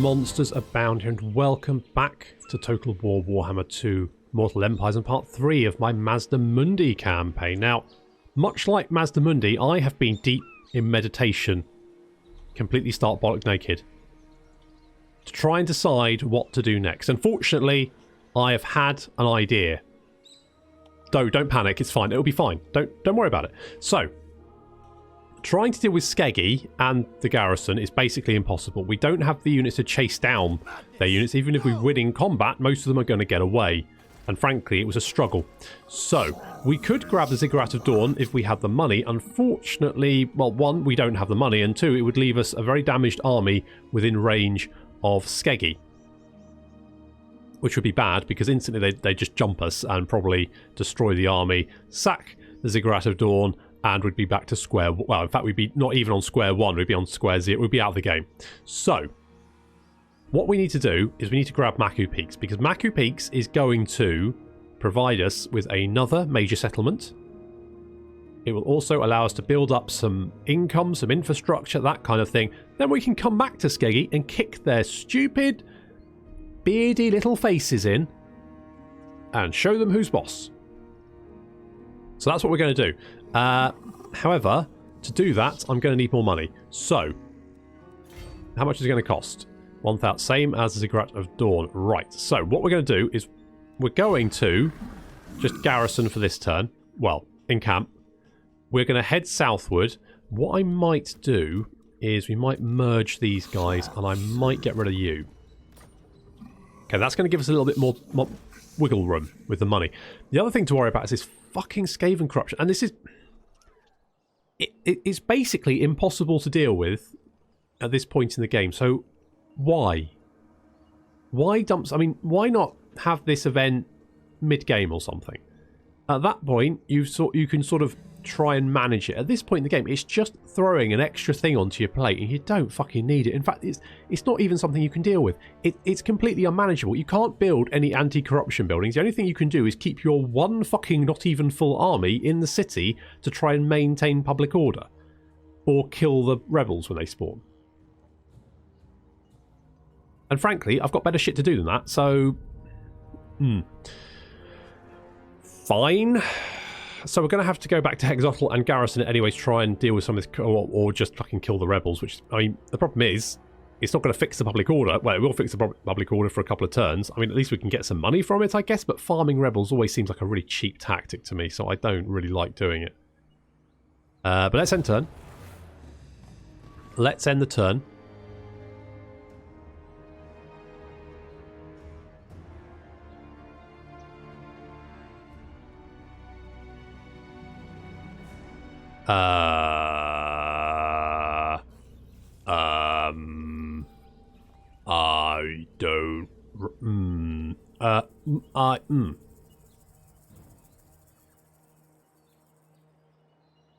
monsters abound here, and welcome back to Total War Warhammer 2 Mortal Empires and part 3 of my Mazdamundi campaign. Now, much like Mazdamundi, I have been deep in meditation, completely stark bollock naked, to try and decide what to do next. Unfortunately, I have had an idea. Don't panic, it's fine, it'll be fine. Don't worry about it. So, trying to deal with Skeggy and the garrison is basically impossible. We don't have the units to chase down their units. Even if we win in combat, most of them are going to get away. And frankly, it was a struggle. So, we could grab the Ziggurat of Dawn if we had the money. Unfortunately, well, one, we don't have the money, and two, it would leave us a very damaged army within range of Skeggy. Which would be bad, because instantly they'd just jump us and probably destroy the army, sack the Ziggurat of Dawn, and we'd be back to square... Well, in fact, we'd be not even on square one. We'd be on square zero. We'd be out of the game. So, what we need to do is we need to grab Maku Peaks, because Maku Peaks is going to provide us with another major settlement. It will also allow us to build up some income, some infrastructure, that kind of thing. Then we can come back to Skeggy and kick their stupid, beardy little faces in and show them who's boss. So that's what we're going to do. However, to do that, I'm going to need more money. So, how much is it going to cost? 1,000, same as the Ziggurat of Dawn. Right, so what we're going to do is we're going to just garrison for this turn. Well, in camp. We're going to head southward. What I might do is we might merge these guys and I might get rid of you. Okay, that's going to give us a little bit more wiggle room with the money. The other thing to worry about is this fucking Skaven corruption. And this is... It's basically impossible to deal with at this point in the game. So, why? Why dumps... I mean, why not have this event mid-game or something? At that point, you can sort of try and manage it. At this point in the game, it's just throwing an extra thing onto your plate, and you don't fucking need it. In fact, it's not even something you can deal with. It's completely unmanageable. You can't build any anti-corruption buildings. The only thing you can do is keep your one fucking not even full army in the city to try and maintain public order. Or kill the rebels when they spawn. And frankly, I've got better shit to do than that, so... Fine. So we're going to have to go back to Hexotl and garrison it anyway to try and deal with some of this, or just fucking kill the rebels, which, I mean, the problem is, it's not going to fix the public order. Well, it will fix the public order for a couple of turns. I mean, at least we can get some money from it, I guess, but farming rebels always seems like a really cheap tactic to me, so I don't really like doing it. But let's end turn. Let's end the turn. I don't...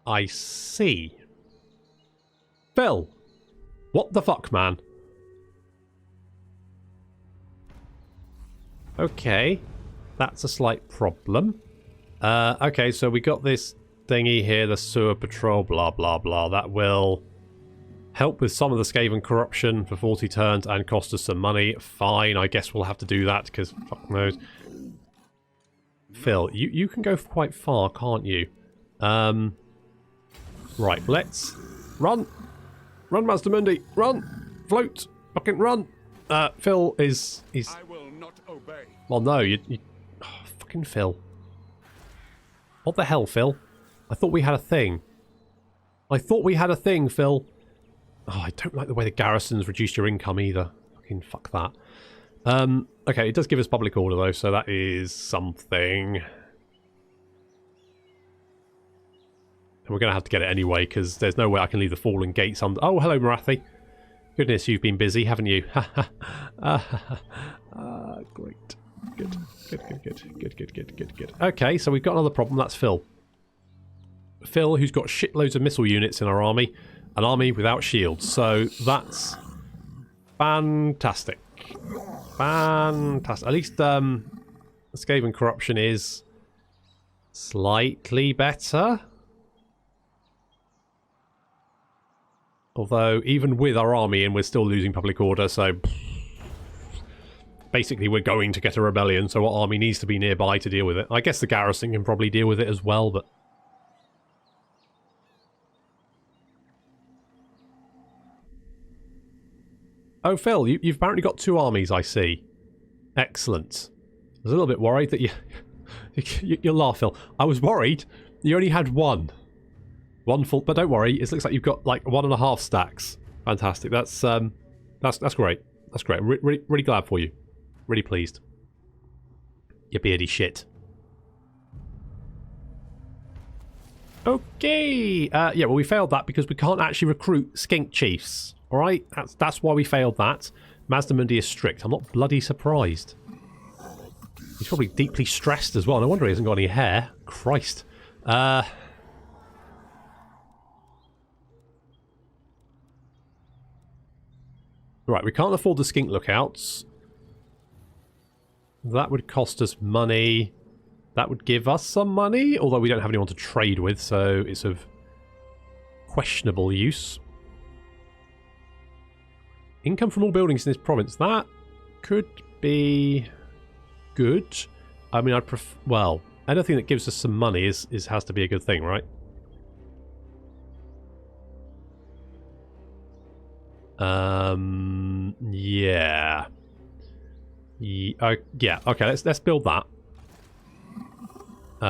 I see. Phil! What the fuck, man? Okay. That's a slight problem. Okay, so we got this thingy here, the sewer patrol, blah, blah, blah. That will help with some of the Skaven corruption for 40 turns and cost us some money. Fine, I guess we'll have to do that, because fuck knows. Phil, you can go quite far, can't you? Right, let's run. Run, Mazdamundi, run. Float, fucking run. Phil is... I will not obey. Well, no, you... Oh, fucking Phil. What the hell, Phil? I thought we had a thing. I thought we had a thing, Phil. Oh, I don't like the way the garrisons reduced your income either. Fucking fuck that. Okay, it does give us public order though, so that is something. And we're going to have to get it anyway, because there's no way I can leave the fallen gates under... Oh, hello, Marathi. Goodness, you've been busy, haven't you? Great. Good. Good. Okay, so we've got another problem. That's Phil. Phil, who's got shitloads of missile units in our army. An army without shields. So that's fantastic. Fantastic. At least the Skaven corruption is slightly better. Although, even with our army in, we're still losing public order, so basically we're going to get a rebellion, so our army needs to be nearby to deal with it. I guess the garrison can probably deal with it as well, but... Oh, Phil, you've apparently got 2 armies, I see. Excellent. I was a little bit worried that you'll laugh, Phil. I was worried you only had 1. 1 full... But don't worry, it looks like you've got like 1.5 stacks. Fantastic. That's great. That's great. Really glad for you. Really pleased. You beardy shit. Okay. Yeah, well, we failed that because we can't actually recruit skink chiefs. Alright? That's why we failed that. Mazdamundi is strict. I'm not bloody surprised. He's probably deeply stressed as well. No wonder he hasn't got any hair. Christ. Right, we can't afford the skink lookouts. That would cost us money. That would give us some money, although we don't have anyone to trade with, so it's of questionable use. Income from all buildings in this province. That could be good. I mean, I'd prefer... Well, anything that gives us some money has to be a good thing, right? Yeah. Yeah, okay, let's build that.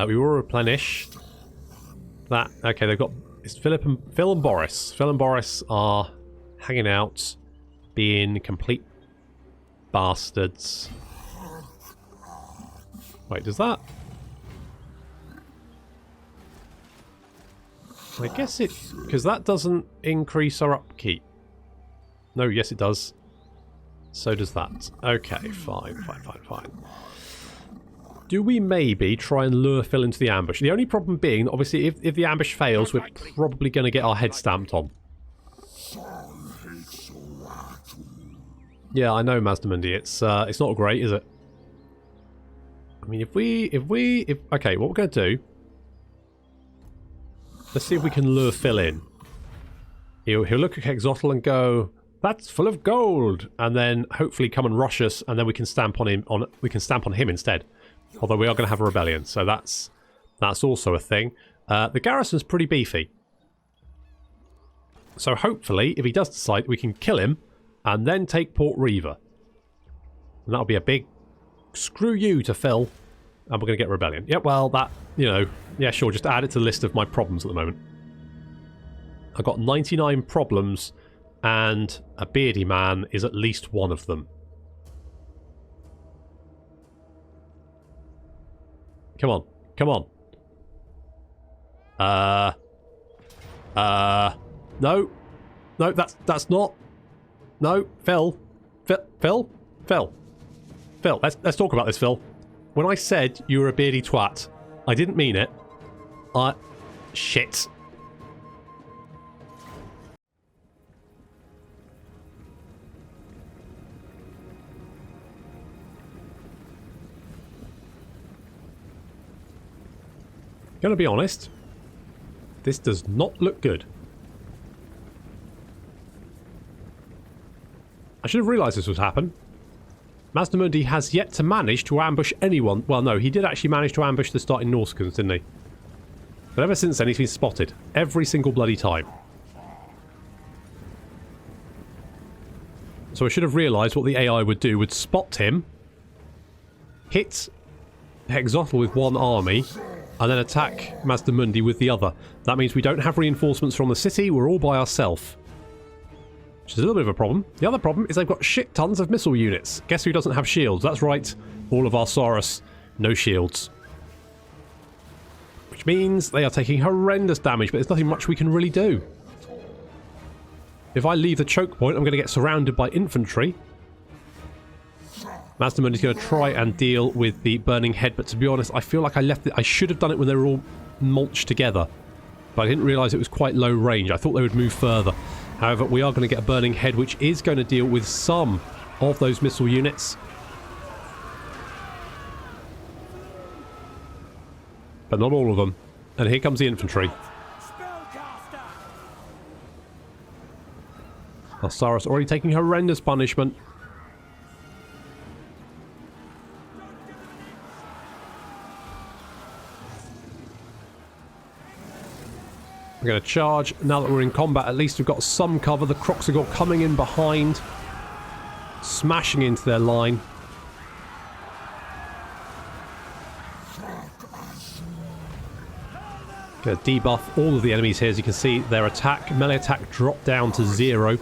We will replenish that. Okay, they've got... It's Phil and Boris. Phil and Boris are hanging out, being complete bastards. Wait, does that... I guess it... Because that doesn't increase our upkeep. No, yes it does. So does that. Okay, fine. Do we maybe try and lure Phil into the ambush? The only problem being, obviously, if the ambush fails, we're probably going to get our head stamped on. Yeah, I know, Mazdamundi. It's not great, is it? I mean, if okay, what we're going to do... Let's see if we can lure Phil in. He'll look at Exotl and go, "That's full of gold," and then hopefully come and rush us, and then we can stamp on him. We can stamp on him instead. Although we are going to have a rebellion, so that's also a thing. The garrison's pretty beefy, so hopefully, if he does decide, we can kill him and then take Port Reaver, and that'll be a big screw you to Phil, and we're going to get rebellion. Yeah, well, that, you know, yeah, sure, just add it to the list of my problems at the moment. I've got 99 problems, and a beardy man is at least one of them. Come on. Come on. No. No, that's not... No, Phil. Phil? Phil, let's talk about this, Phil. When I said you were a beardy twat, I didn't mean it. Shit. Gonna be honest, this does not look good. I should have realised this would happen. Mazdamundi has yet to manage to ambush anyone. Well, no, he did actually manage to ambush the starting Norskans, didn't he? But ever since then, he's been spotted. Every single bloody time. So I should have realised what the AI would do. Would spot him, hit Exotl with one army, and then attack Mazdamundi with the other. That means we don't have reinforcements from the city, we're all by ourselves. Which is a little bit of a problem. The other problem is they've got shit tons of missile units. Guess who doesn't have shields? That's right, all of our Saurus, no shields. Which means they are taking horrendous damage, but there's nothing much we can really do. If I leave the choke point, I'm going to get surrounded by infantry. Mazdamundi's going to try and deal with the burning head, but to be honest, I feel like I should have done it when they were all mulched together. But I didn't realise it was quite low range. I thought they would move further. However, we are going to get a burning head, which is going to deal with some of those missile units. But not all of them. And here comes the infantry. Osiris already taking horrendous punishment. We're going to charge. Now that we're in combat, at least we've got some cover. The Kroxigor coming in behind, smashing into their line. Going to debuff all of the enemies here. As you can see, their melee attack dropped down to 0.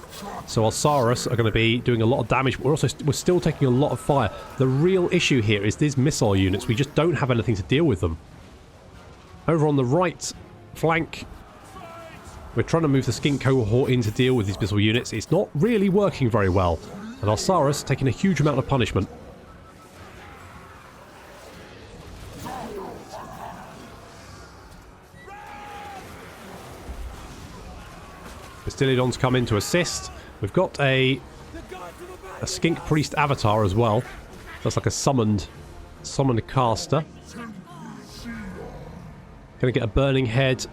So our Saurus are going to be doing a lot of damage, but we're still taking a lot of fire. The real issue here is these missile units. We just don't have anything to deal with them. Over on the right flank, we're trying to move the Skink cohort in to deal with these missile units. It's not really working very well. And our Saurus taking a huge amount of punishment. Bastillion's come in to assist. We've got a Skink Priest avatar as well. That's like a summoned caster. Gonna get a Burning Head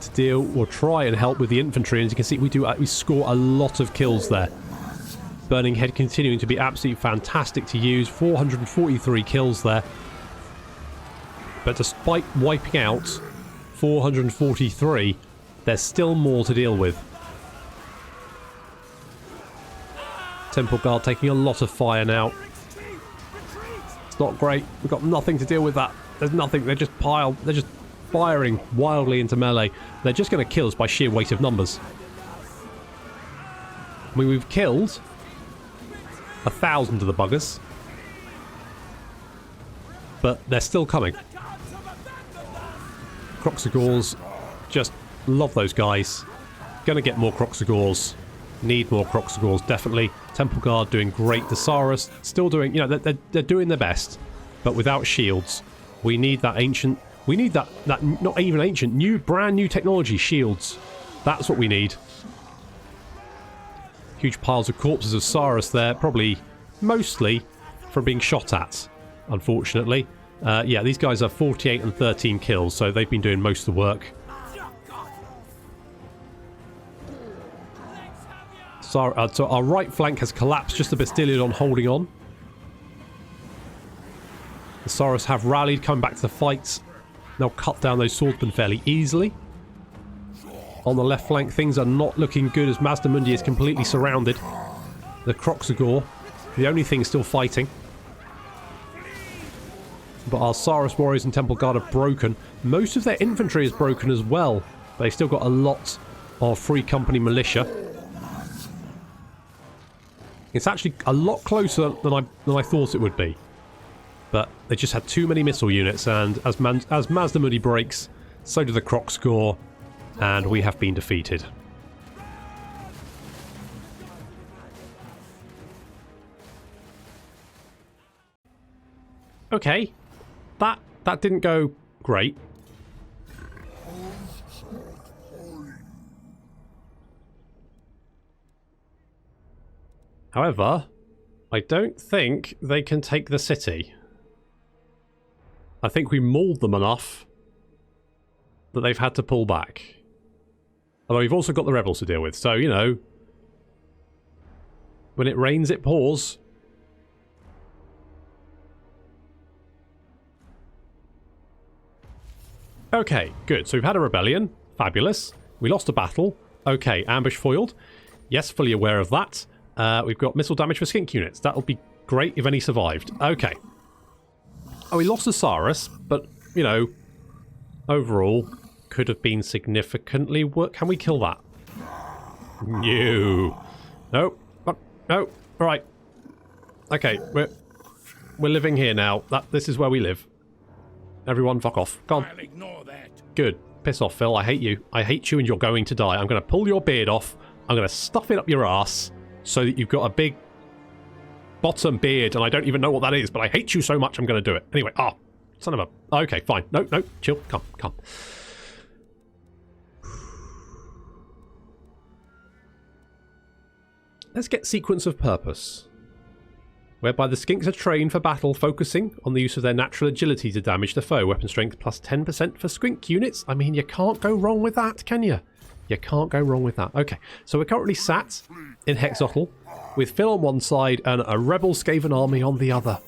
to deal or try and help with the infantry. And as you can see, we score a lot of kills there. Burning Head continuing to be absolutely fantastic to use. 443 kills there. But despite wiping out 443, there's still more to deal with. Temple Guard taking a lot of fire now. It's not great. We've got nothing to deal with that. There's nothing. They're just firing wildly into melee. They're just going to kill us by sheer weight of numbers. I mean, we've killed 1,000 of the buggers. But they're still coming. Kroxigors, just love those guys. Gonna get more Kroxigors. Need more Kroxigors, definitely. Temple Guard doing great. The Saurus still doing, you know, they're doing their best. But without shields. We need that ancient, we need that not even ancient, brand new technology, shields. That's what we need. Huge piles of corpses of Saurus there, probably mostly from being shot at, unfortunately. Yeah, these guys are 48 and 13 kills, so they've been doing most of the work. So our right flank has collapsed, just the Bastillon holding on. The Saurus have rallied, coming back to the fight. They'll cut down those swordsmen fairly easily. On the left flank, things are not looking good as Mazdamundi is completely surrounded. The Kroxigor, the only thing still fighting. But our Saurus warriors and Temple Guard are broken. Most of their infantry is broken as well. But they've still got a lot of Free Company militia. It's actually a lot closer than I thought it would be. But they just had too many missile units, and as Mazdamundi breaks, so do the Kroxigor, and we have been defeated. Okay, that didn't go great. However, I don't think they can take the city. I think we mauled them enough that they've had to pull back. Although we've also got the rebels to deal with, so, you know, when it rains, it pours. Okay, good. So we've had a rebellion. Fabulous. We lost a battle. Okay, ambush foiled. Yes, fully aware of that. We've got missile damage for skink units. That'll be great if any survived. Okay. Oh, we lost a Saurus, but, you know, overall, could have been significantly worse. Can we kill that? No. No. No. Right. Okay, we're living here now. This is where we live. Everyone, fuck off. Go on. I'll ignore that. Good. Piss off, Phil. I hate you. I hate you and you're going to die. I'm going to pull your beard off. I'm going to stuff it up your ass so that you've got a big bottom beard, and I don't even know what that is, but I hate you so much I'm going to do it. Anyway, son of a... Okay, fine. No, chill. Come. Let's get Sequence of Purpose, whereby the skinks are trained for battle, focusing on the use of their natural agility to damage the foe. Weapon strength plus 10% for skink units. I mean, you can't go wrong with that, can you? You can't go wrong with that. Okay, so we're currently sat in Hexotl with Phil on one side and a rebel Skaven army on the other.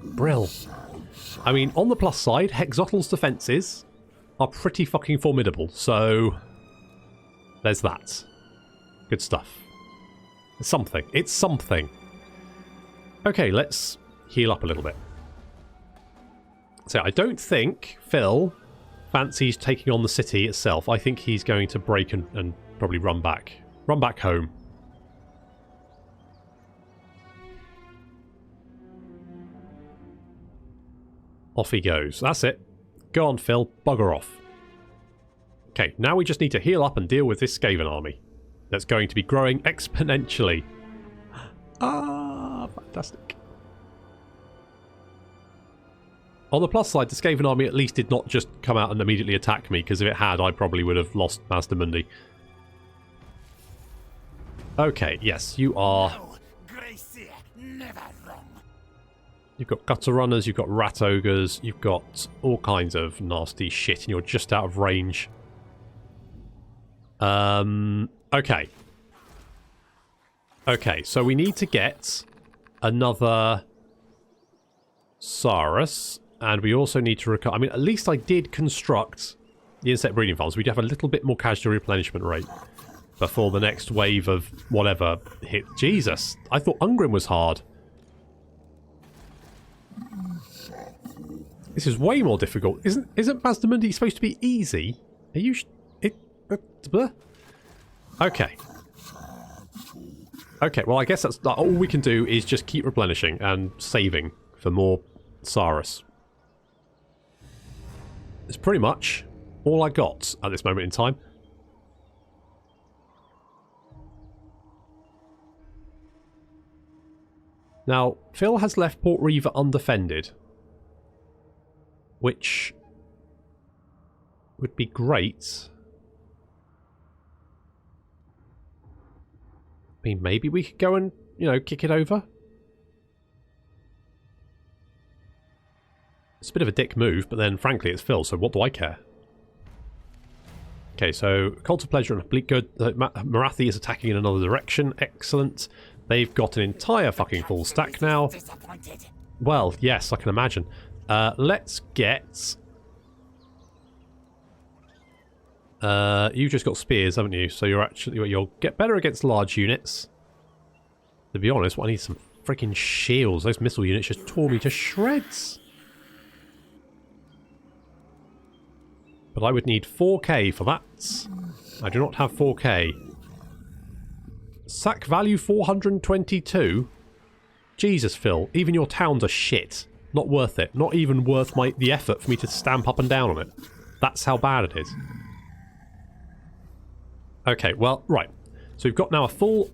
Brill. I mean, on the plus side, Hexotl's defences are pretty fucking formidable. So there's that. Good stuff. It's something. It's something. Okay, let's heal up a little bit. So I don't think Phil fancies taking on the city itself. I think he's going to break and probably run back. Run back home. Off he goes. That's it. Go on, Phil. Bugger off. Okay, now we just need to heal up and deal with this Skaven army. That's going to be growing exponentially. Ah, fantastic. On the plus side, the Skaven army at least did not just come out and immediately attack me, because if it had, I probably would have lost Mazdamundi. Okay, yes, you are... You've got gutter runners, you've got rat ogres, you've got all kinds of nasty shit, and you're just out of range. Okay. Okay, so we need to get another Saurus, and we also need to recover... I mean, at least I did construct the insect breeding farms. We do have a little bit more casualty replenishment rate before the next wave of whatever hit. Jesus, I thought Ungrim was hard. This is way more difficult. Isn't Mazdamundi supposed to be easy? Are you... Okay. Okay, well I guess that's all we can do is just keep replenishing and saving for more Saurus. It's pretty much all I got at this moment in time. Now, Phil has left Port Reaver undefended, which would be great. I mean, maybe we could go and, you know, kick it over. It's a bit of a dick move, but then, frankly, it's Phil, so what do I care? Okay, so Cult of Pleasure and Bleak Good. Marathi is attacking in another direction. Excellent. They've got an entire fucking full stack now. Well, yes, I can imagine. Let's get... you've just got spears, haven't you? So you'll get better against large units. To be honest, I need some freaking shields. Those missile units just tore me to shreds. But I would need 4k for that. I do not have 4k. Sack value 422? Jesus, Phil. Even your towns are shit. Not worth it. Not even worth the effort for me to stamp up and down on it. That's how bad it is. Okay, well, right. So we've got now a full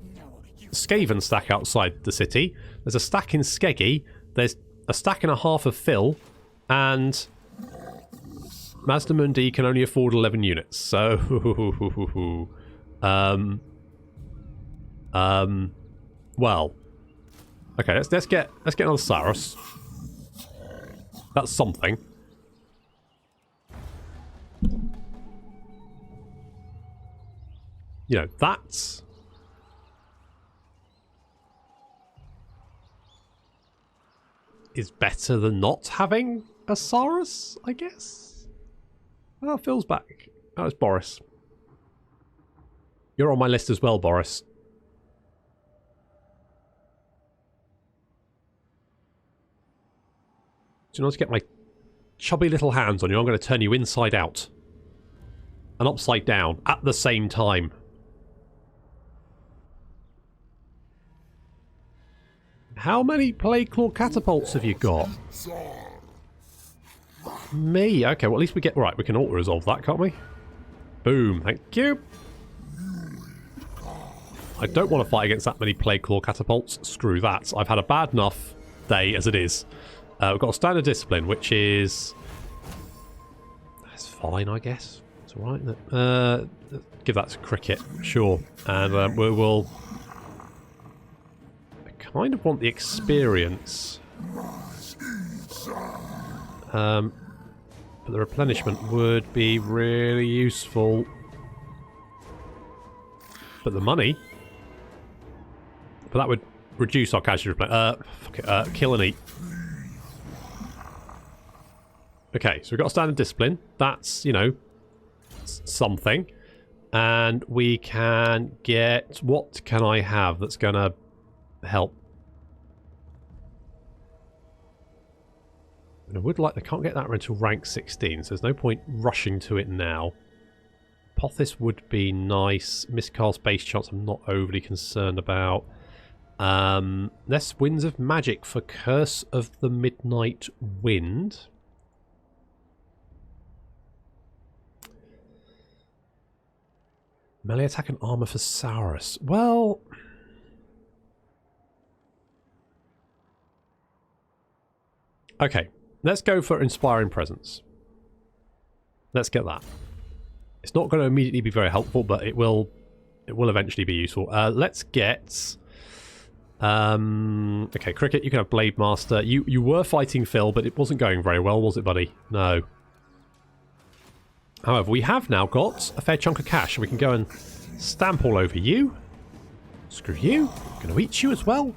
Skaven stack outside the city. There's a stack in Skeggy. There's a stack and a half of Phil. And Mazdamundi can only afford 11 units. So... well... Okay, let's get another Saurus. That's something. You know, that's... is better than not having a Saurus, I guess? Oh, Phil's back. Oh, it's Boris. You're on my list as well, Boris. So in order to get my chubby little hands on you, I'm going to turn you inside out. And upside down at the same time. How many Plague Claw catapults have you got? Me. Okay, well at least we get... Right, we can auto-resolve that, can't we? Boom. Thank you. I don't want to fight against that many Plague Claw catapults. Screw that. I've had a bad enough day as it is. We've got a standard discipline, which is... That's fine, I guess. It's alright. Give that to cricket. Sure. And we'll... I kind of want the experience. But the replenishment would be really useful. But the money... But that would reduce our casualty replenishment. Kill and eat. Okay, so we've got a standard discipline. That's, you know, something. And we can get... What can I have that's going to help? And I would like... I can't get that until rank 16, so there's no point rushing to it now. Pothis would be nice. Miscast base chance I'm not overly concerned about. Less Winds of Magic for Curse of the Midnight Wind. Melee attack and armor for Saurus. Well... Okay, let's go for Inspiring Presence. Let's get that. It's not going to immediately be very helpful, but it will eventually be useful. Let's get... okay, Cricket, you can have Blade Master. You were fighting Phil, but it wasn't going very well, was it, buddy? No. However, we have now got a fair chunk of cash, and we can go and stamp all over you. Screw you. I'm going to eat you as well.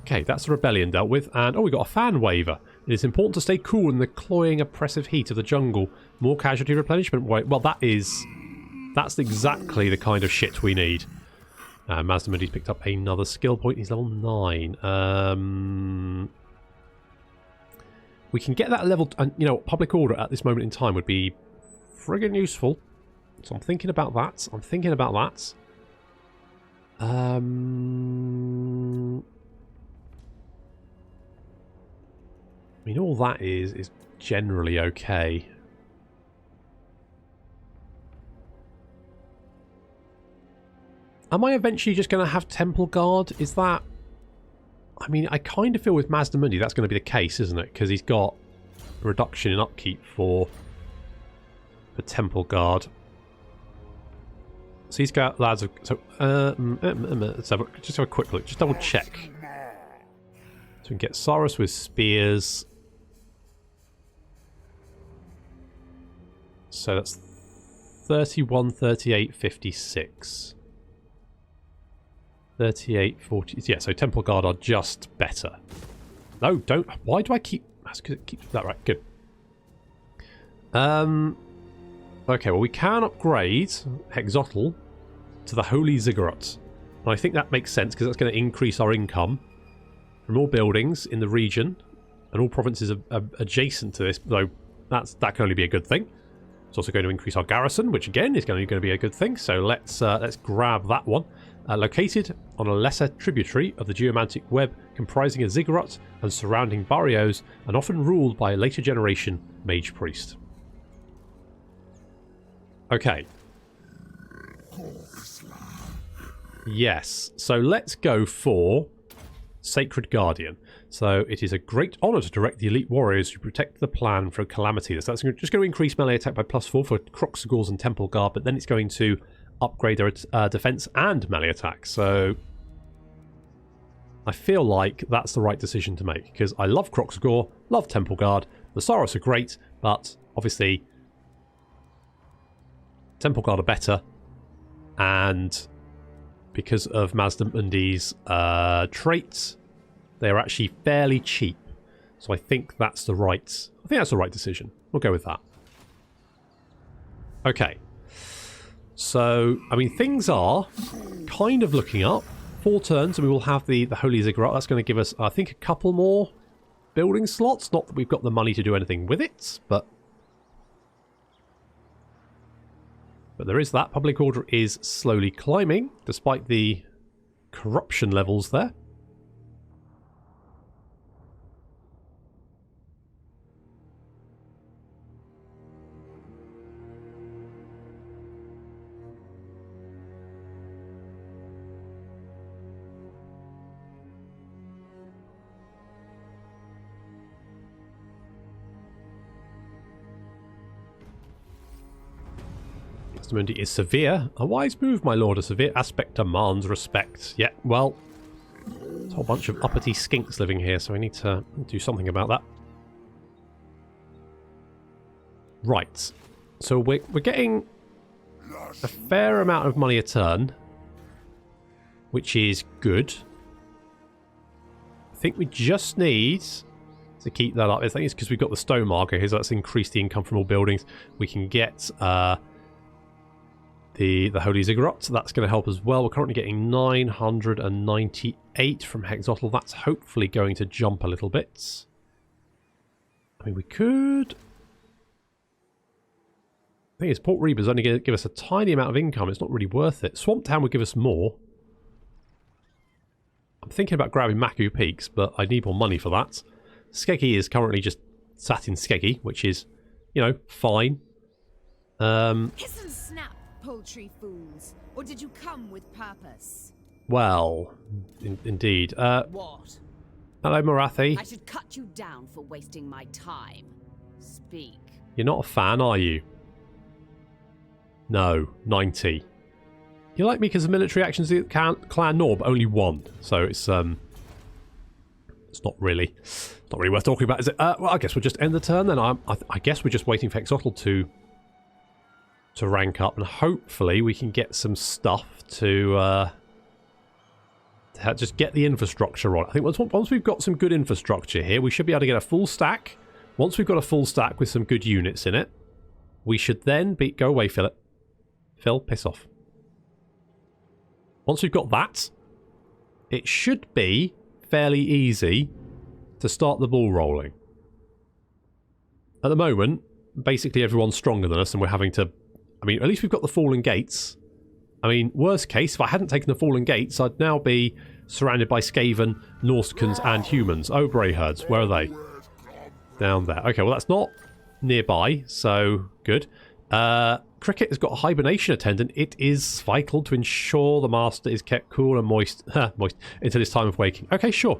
Okay, that's the rebellion dealt with. And, oh, we got a fan waiver. It is important to stay cool in the cloying, oppressive heat of the jungle. More casualty replenishment. Well, that's exactly the kind of shit we need. Mazdamundi's picked up another skill point. He's level 9. We can get that level... And, you know, public order at this moment in time would be friggin' useful. So I'm thinking about that. I mean, all that is generally okay. Am I eventually just going to have Temple Guard? Is that... I mean, I kind of feel with Mazdamundi that's going to be the case, isn't it? Because he's got a reduction in upkeep for Temple Guard. So he's got lads of... So, let's just have a quick look. Just double check. So we can get Saurus with spears. So that's 31, 38, 56. 38, 40... Yeah, so Temple Guard are just better. No, don't... Why do I keep... That's because it keeps that right. Good. Okay, well, we can upgrade Hexotl to the Holy Ziggurat. And I think that makes sense, because that's going to increase our income from all buildings in the region and all provinces adjacent to this, though that can only be a good thing. It's also going to increase our garrison, which again is going to be a good thing. So let's grab that one. Located on a lesser tributary of the geomantic web, comprising a ziggurat and surrounding barrios, and often ruled by a later generation mage priest. Okay. Yes, so let's go for Sacred Guardian. So it is a great honour to direct the elite warriors who protect the plan from calamity. So that's just going to increase melee attack by +4 for Kroxagors and Temple Guard, but then it's going to upgrade their defense and melee attack. So I feel like that's the right decision to make, because I love Kroxagor, love Temple Guard. The Saurus are great, but obviously Temple Guard are better, and because of Mazdamundi's traits, they are actually fairly cheap. So I think that's the right decision. We'll go with that. Okay. So, I mean, things are kind of looking up. 4 turns, and we will have the Holy Ziggurat. That's going to give us, I think, a couple more building slots. Not that we've got the money to do anything with it, but there is that. Public order is slowly climbing, despite the corruption levels there. Mazdamundi is severe. A wise move, my lord. A severe aspect demands respect. Yeah, well, there's a whole bunch of uppity skinks living here, so we need to do something about that. Right. So we're getting a fair amount of money a turn, which is good. I think we just need to keep that up. I think it's because we've got the stone marker here, so that's increased the income from all buildings. We can get the Holy Ziggurat, so that's going to help as well. We're currently getting 998 from Hexotl. That's hopefully going to jump a little bit. I mean, we could... I think Port Reba's only going to give us a tiny amount of income. It's not really worth it. Swamp Town would give us more. I'm thinking about grabbing Maku Peaks, but I need more money for that. Skeggy is currently just sat in Skeggy, which is, you know, fine. Hiss and snap, poultry fools. Or did you come with purpose? Well, indeed. What? Hello, Marathi. I should cut you down for wasting my time. Speak. You're not a fan, are you? No, 90. You like me because the military actions Clan Norb only one, so it's not really worth talking about, is it? Well, I guess we'll just end the turn then. I guess we're just waiting for Hexotl to rank up, and hopefully we can get some stuff to just get the infrastructure on. I think once we've got some good infrastructure here, we should be able to get a full stack. Once we've got a full stack with some good units in it, we should then go away, Philip. Phil, piss off. Once we've got that, it should be fairly easy to start the ball rolling. At the moment, basically everyone's stronger than us, and we're having to... I mean, at least we've got the Fallen Gates. I mean, worst case, if I hadn't taken the Fallen Gates, I'd now be surrounded by Skaven, Norscans, and humans. Oh, Bray Herds, where are they? Down there. Okay, well, that's not nearby, so good. Cricket has got a hibernation attendant. It is vital to ensure the master is kept cool and moist until his time of waking. Okay, sure.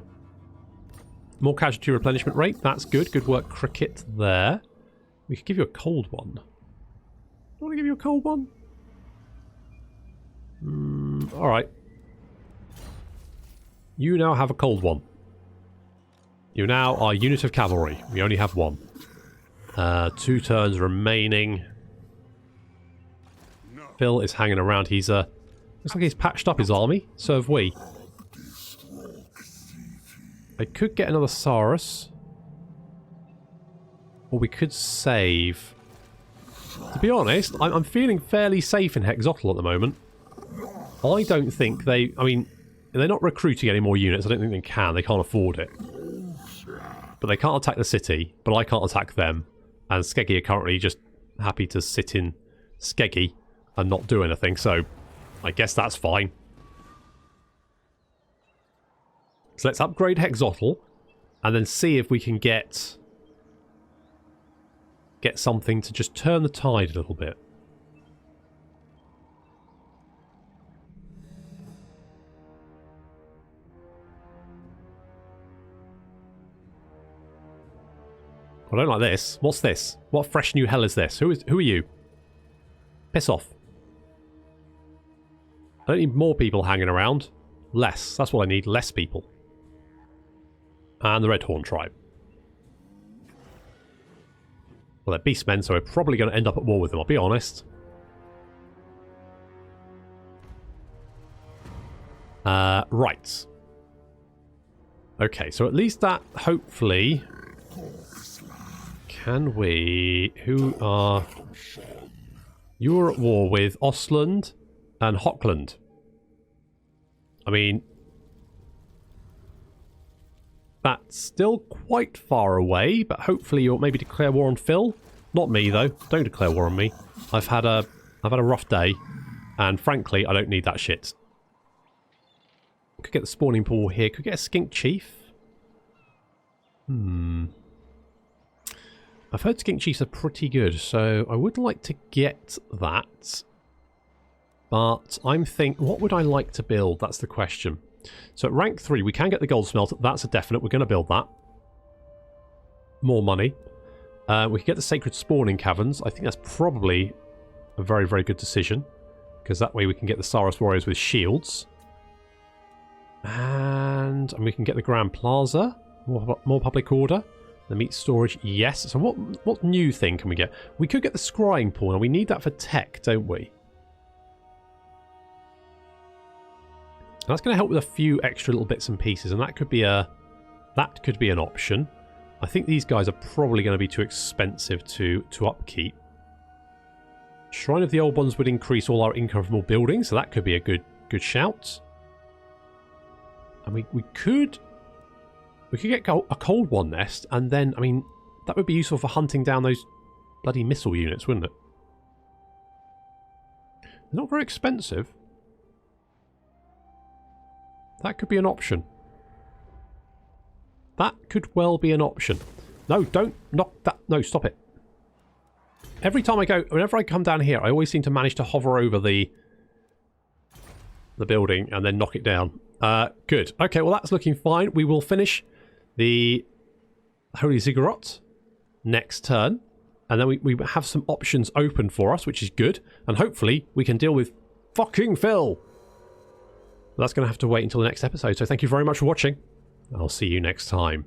More casualty replenishment rate. That's good. Good work, Cricket, there. We could give you a cold one. Do you want to give you a cold one? Alright. You now have a cold one. You now are a unit of cavalry. We only have one. 2 turns remaining. Phil is hanging around. He's looks like he's patched up his army. So have we. I could get another Saurus. Or we could save. To be honest, I'm feeling fairly safe in Hexotl at the moment. I don't think they... I mean, they're not recruiting any more units. I don't think they can. They can't afford it. But they can't attack the city. But I can't attack them. And Skeggy are currently just happy to sit in Skeggy and not do anything, so I guess that's fine. So let's upgrade Hexotl and then see if we can get something to just turn the tide a little bit. I don't like this. What's this? What fresh new hell is this? Who are you? Piss off. I don't need more people hanging around. Less. That's what I need. Less people. And the Redhorn tribe. Well, they're beastmen, so we're probably going to end up at war with them, I'll be honest. Right. Okay, so at least that, hopefully... Can we... Who are... You're at war with Ostland and Hockland. I mean... That's still quite far away, but hopefully you'll maybe declare war on Phil. Not me, though. Don't declare war on me. I've had a rough day, and frankly, I don't need that shit. Could get the spawning pool here. Could get a skink chief. I've heard skink chiefs are pretty good, so I would like to get that. But I'm thinking, what would I like to build? That's the question. So at rank 3, we can get the gold smelt. That's a definite. We're going to build that. More money. We can get the sacred spawning caverns. I think that's probably a very, very good decision. Because that way we can get the Saurus warriors with shields. And we can get the Grand Plaza. More public order. The meat storage, yes. So what new thing can we get? We could get the scrying pool, and we need that for tech, don't we? And that's going to help with a few extra little bits and pieces, and that could be an option. I think these guys are probably going to be too expensive to upkeep. Shrine of the Old Ones would increase all our income from all buildings, so that could be a good shout. And we could get a cold one nest, and then, I mean, that would be useful for hunting down those bloody missile units, wouldn't it? They're not very expensive. That could be an option. That could well be an option. No, don't knock that. No, stop it. Every time whenever I come down here, I always seem to manage to hover over the building and then knock it down. Good. Okay, well that's looking fine. We will finish the Holy Ziggurat next turn. And then we have some options open for us, which is good. And hopefully we can deal with fucking Phil. That's going to have to wait until the next episode. So thank you very much for watching. I'll see you next time.